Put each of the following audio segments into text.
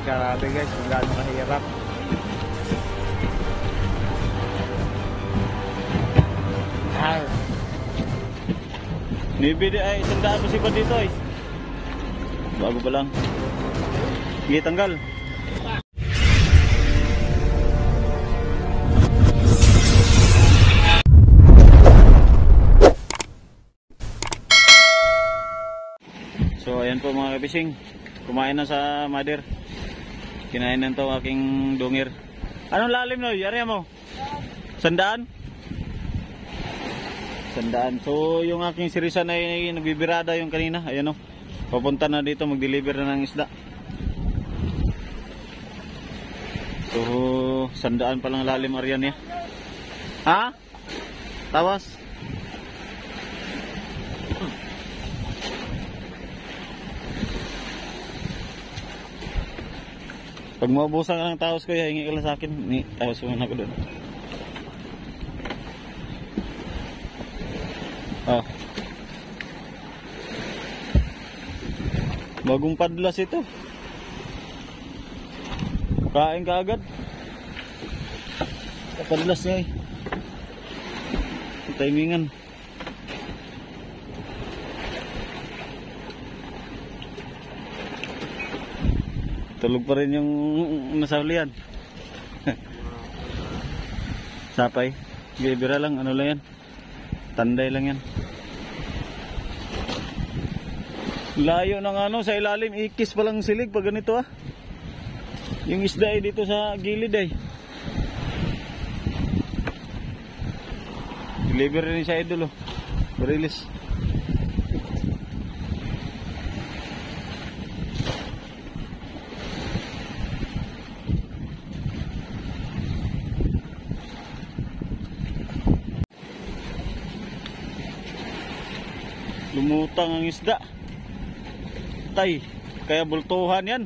Grabe guys, kung gaano kahirap. Nibidi ay isang daan mo si pa dito ay. Bago pa lang. Sige, tanggal. So ayan po mga kabising, kumain na sa mother. Kinain na ito aking dungir. Anong lalim no? Yari mo? Sandaan? Sandaan. So yung aking sirisan ay nagbibirada yung kanina. Ayan o. Papunta na dito, mag-deliver na ng isda. So sandaan palang lalim ariyan niya. Ha? Tawas? Pag maubusan ka ng taos ko, hingi ka lang sa akin. Taos mo na ako doon. Ah. Bagong padlas ito. Kain ka agad. Padlas niya eh. Timingan. Tulog pa rin yung nasaulian. Sapay. Bibira lang, ano lang yan. Tanday lang yan. Layo ng ano sa ilalim, ikis palang silig pag ganito ah. Yung isda ay dito sa gilid ay. Deliver rin sa idol oh. Release. Lumutang ang isda. Tay, kaya bultuhan yan.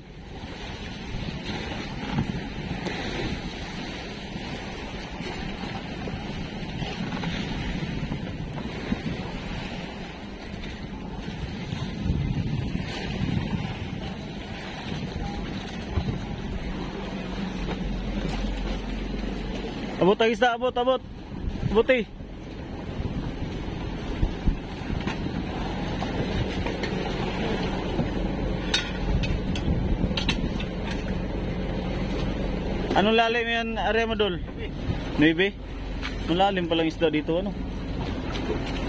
Abot ang isda, abot. Abuti. Anong lalim yan, Aremadol? Nuibe? Anong lalim palang isda dito, ano?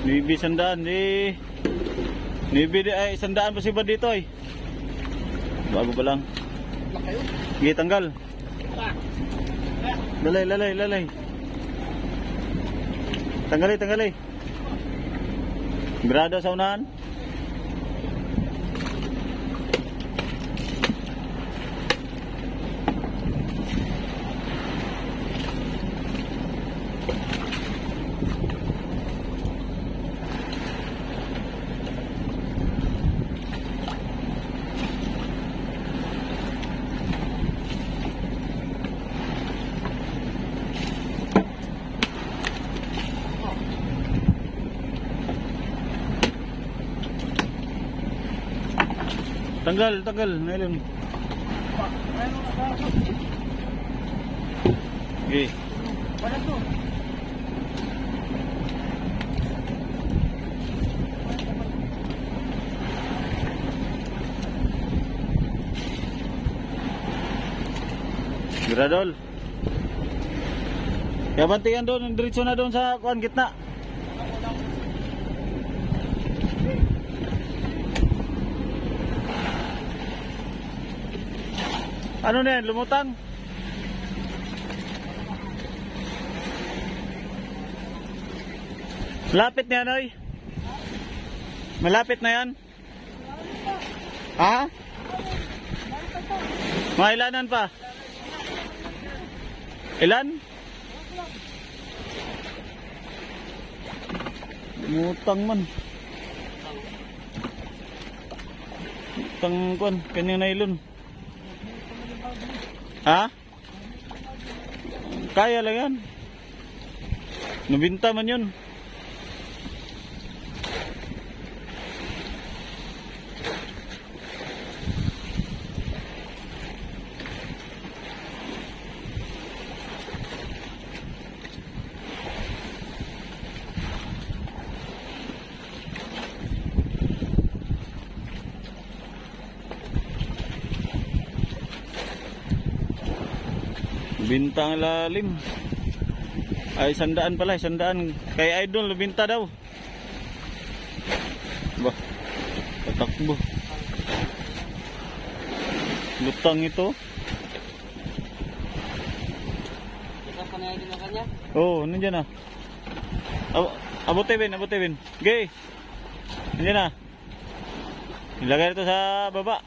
Nuibe, sandaan, eh. Nuibe, ay, sandaan pa si ba dito, ay? Bago pa lang. Sige, tanggal. Lalay. Tanggali. Grado sa unahan. Tanggal, ngayon. Okay. Gradol. Kaya bantikan doon, diretso na doon sa kuan gitna. Ano na yan? Lumutang? Malapit na yan, oy. Malapit na yan. Ha? Mailanan pa? Ilan? Lumutang man. Lumutang kuan, kanyang nailon. Ha? Kaya lang yan. Nabinta man yun. Bintang lalim. Ay, 100 pala, 100. Kay Idol, binta daw. Bah, tatakbo. Lutang ito. Isang panayagin na kanya? Oh, nandiyan na. Abote bin. Gay. Nandiyan na. Ilagay ito sa baba.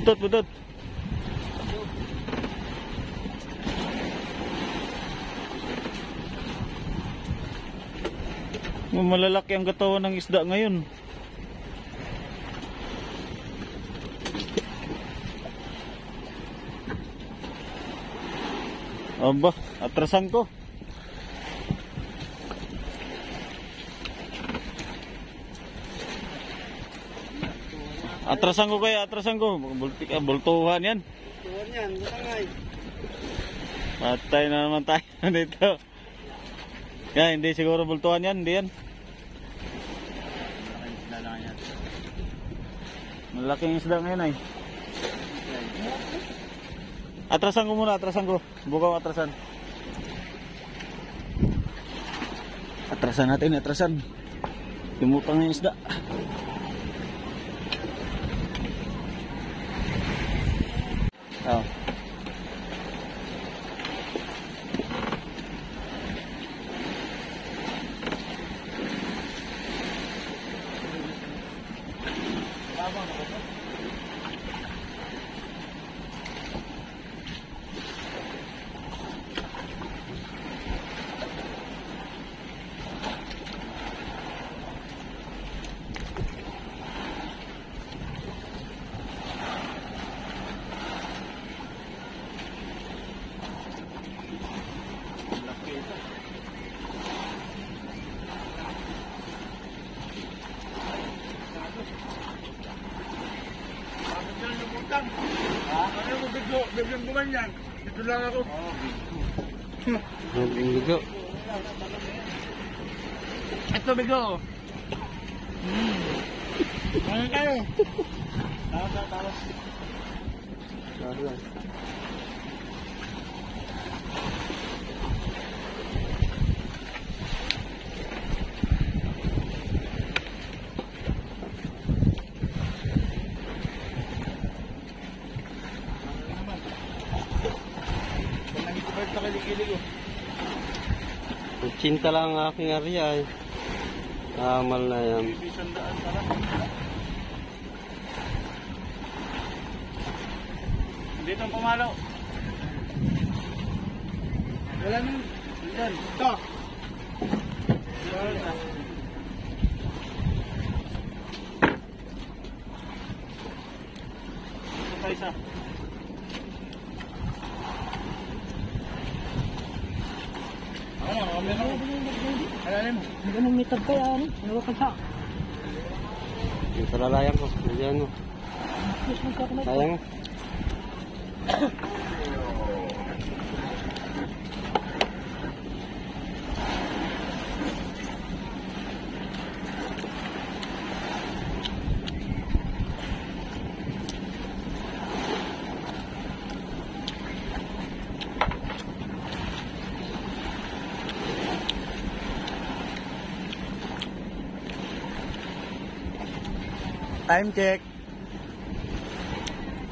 Butot. Malalaki ang katawan ng isda ngayon. Aba, atrasan ko. Atrasan ko. Bultuhan yan. Tuwan yan, matangay. Patay na naman tayo dito. Yan, hindi siguro bultuhan yan, hindi yan. Malaking isda ngayon ay. Atrasan ko muna. Bukaw atrasan. Atrasan natin. Tumutang yung isda. Oh. Biglang gumanyan. Dito lang ako. Bigo. Ito bigo. Ano kayo? Tawas. Cinta lang ang aking area ay. Amal na yan. Dito ang pumalaw. Wala nang. Diyan. Ito. Ito isa. Hindi mo mitag pa yan. Ano ka sa? Yung talalayang ko. Diyan mo. Sayang mo. Time check.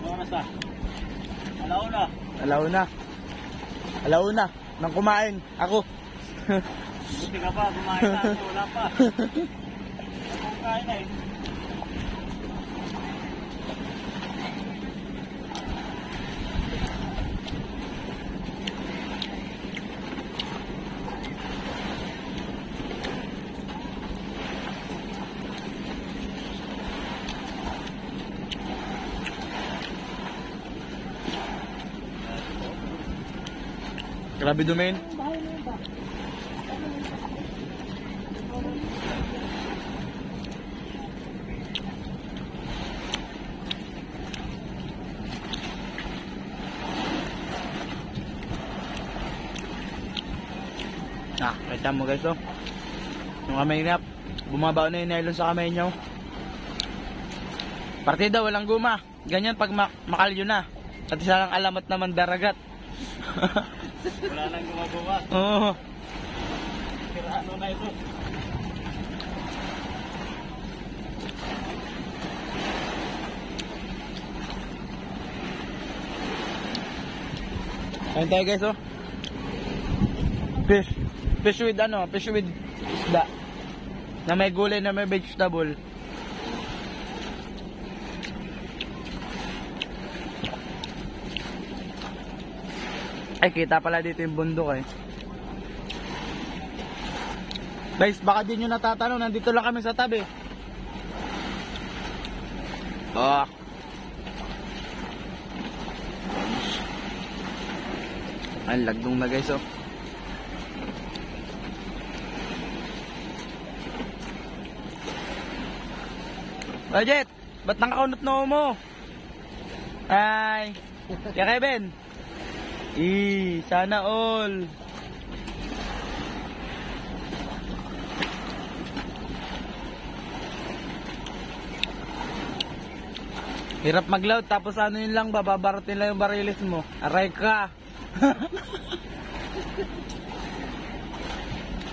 Oras na. Alauna. Nang kumain. Ako. Buti ka pa, kumain na. Wala pa. Ako kumain na eh. Grabe domain. Kita mo guys, oh. Yung kamay nap, bumabaw na yung nylon sa kamay nyo. Partida, walang guma. Ganyan pag makalyo na. At isa lang alamat naman daragat. Wala nang gumagawa. Oo. Kira ano na ito. Ayun tayo guys, oh. Fish. Fish with ano, fish with isda. Na may gulay, na may vegetable. Ay, kita pala dito yung bundok eh. Guys, baka di nyo natatanong, nandito lang kami sa tabi. Oh. Ay, lagdong na guys, oh. Budget, ba't nakakunot na mo? Ay, kaya Kevin. Sana all. Hirap mag-load tapos ano yun lang, bababaratin lang yung barilis mo. Aray ka.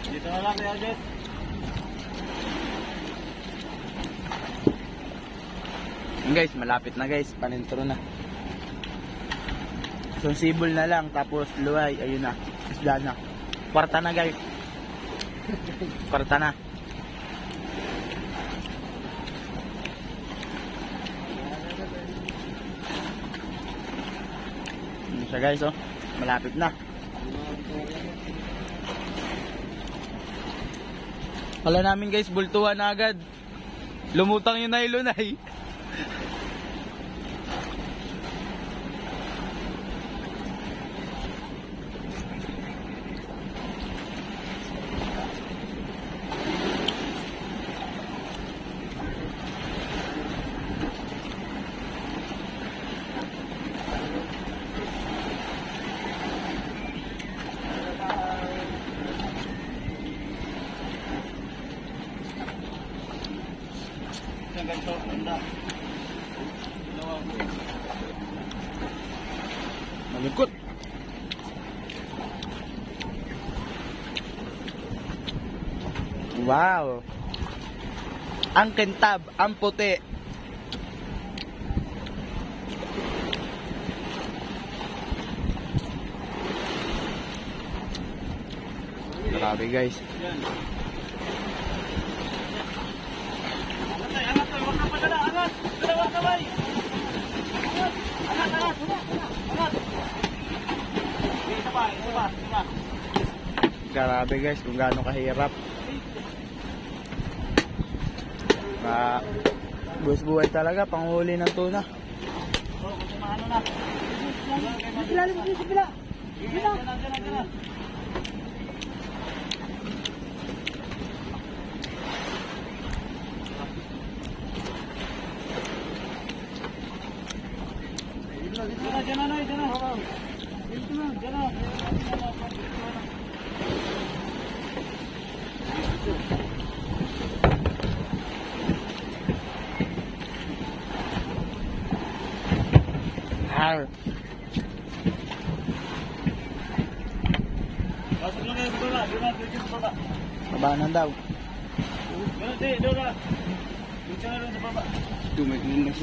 Dito na lang kaya Jet. Guys, malapit na guys, panintro na. Sensibol na lang, tapos luway, ayun na, isda na. Kwarta na guys. Kwarta na. Ano siya guys, oh, malapit na. Wala namin guys, bultuhan na agad. Lumutang yung nylon ay. Ang ganito, ganda. Malungkot. Wow. Ang kintab, ang puti. Grabe guys. Yan. Angat tayo, wag ka padala, angat! Dalawang kamay! Angat! Isa pa. Grabe guys, kung gaano kahirap. Buhay talaga, panghuli ng tuna. Oh, kung ano na. Ilalim mo sa pila. Diyan. Har. Pasok lang kayo sa baba, dito sa baba. Kabanan daw. Dito na. Dito na sa baba. Tumikliw.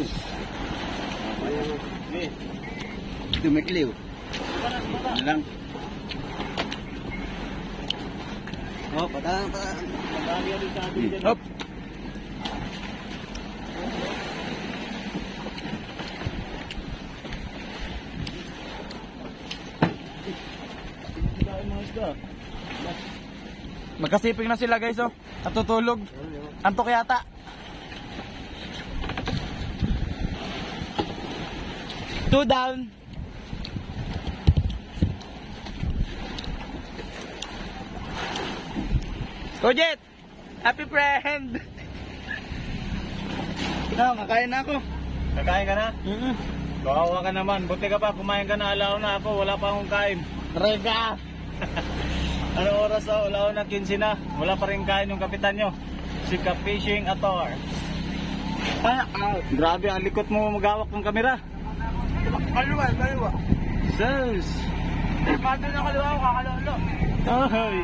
Ni. Tumikliw. Ano lang. Oh, patang. Madami yan sa atin dyan. Hop. Magkasiping na sila guys, oh. Natutulog. Antok yata. Two down. Kojet! Happy friend! Kakain na ako. Kakain ka na? Mm-mm. Kawawa ka naman. Buti ka pa, kumain ka na, alaw na ako. Wala pa akong kain. Rega! Ano oras na? Wala na 15 na. Wala pa rin kain yung kapitan nyo. Si Ka-Fishing Ator. Grabe, ang likot mo magawak ng kamera. Kaliwa. Sus! Mado na kaliwa ko, kakalolo. Ay!